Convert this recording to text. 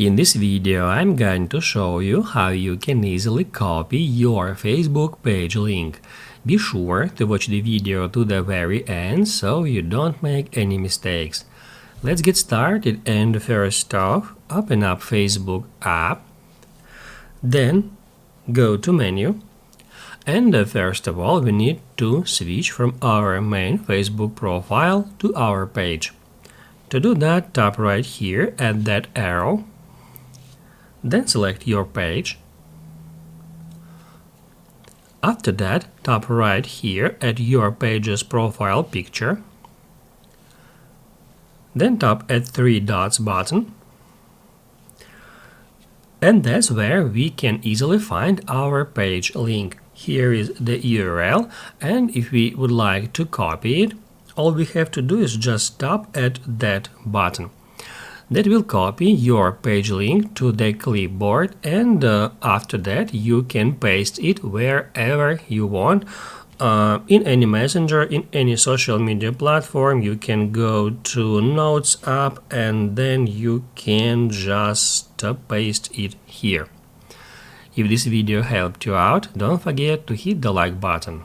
In this video, I'm going to show you how you can easily copy your Facebook page link. Be sure to watch the video to the very end so you don't make any mistakes. Let's get started, and first off, open up Facebook app, then go to menu, and first of all we need to switch from our main Facebook profile to our page. To do that, tap right here at that arrow, then select your page. After that, tap right here at your page's profile picture. Then tap at three dots button. And that's where we can easily find our page link. Here is the URL, and if we would like to copy it, all we have to do is just tap at that button. That will copy your page link to the clipboard, and after that you can paste it wherever you want, in any messenger, in any social media platform. You can go to Notes app and then you can just paste it here. If this video helped you out, don't forget to hit the like button.